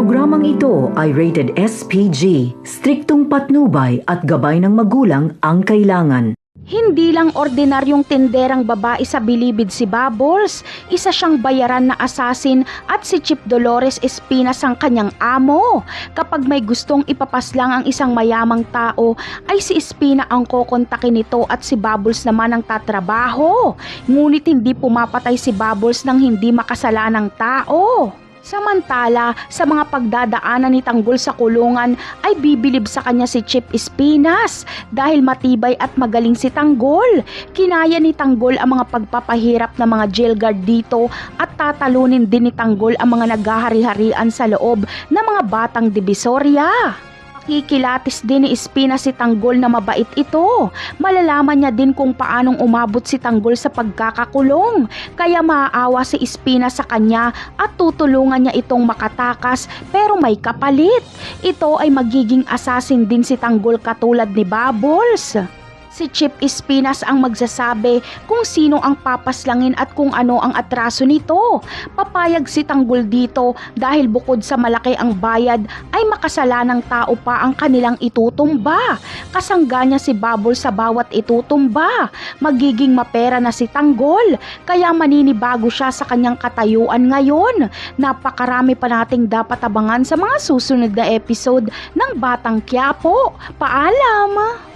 Programang ito ay rated SPG, striktong patnubay at gabay ng magulang ang kailangan. Hindi lang ordinaryong tenderang babae sa Bilibid si Bubbles, isa siyang bayaran na asasin at si Chip Dolores Espinas ang kanyang amo. Kapag may gustong ipapaslang ang isang mayamang tao, ay si Espina ang kokontakin nito at si Bubbles naman ang tatrabaho. Ngunit hindi pumapatay si Bubbles ng hindi makasalanang tao. Samantala, sa mga pagdadaanan ni Tanggol sa kulungan ay bibilib sa kanya si Chip Espinas dahil matibay at magaling si Tanggol. Kinaya ni Tanggol ang mga pagpapahirap ng mga jail guard dito at tatalunin din ni Tanggol ang mga naghahari-harian sa loob ng mga batang Divisoria. Kikilatis din ni Espinas si Tanggol na mabait ito. Malalaman niya din kung paanong umabot si Tanggol sa pagkakakulong. Kaya maaawa si Espinas sa kanya at tutulungan niya itong makatakas pero may kapalit. Ito ay magiging assassin din si Tanggol katulad ni Bubbles. Si Chip Espinas ang magsasabi kung sino ang papaslangin at kung ano ang atraso nito. Papayag si Tanggol dito dahil bukod sa malaki ang bayad ay makasalanang tao pa ang kanilang itutumba. Kasangga niya si Bubble sa bawat itutumba. Magiging mapera na si Tanggol kaya maninibago siya sa kanyang katayuan ngayon. Napakarami pa nating dapat abangan sa mga susunod na episode ng Batang Quiapo. Paalam!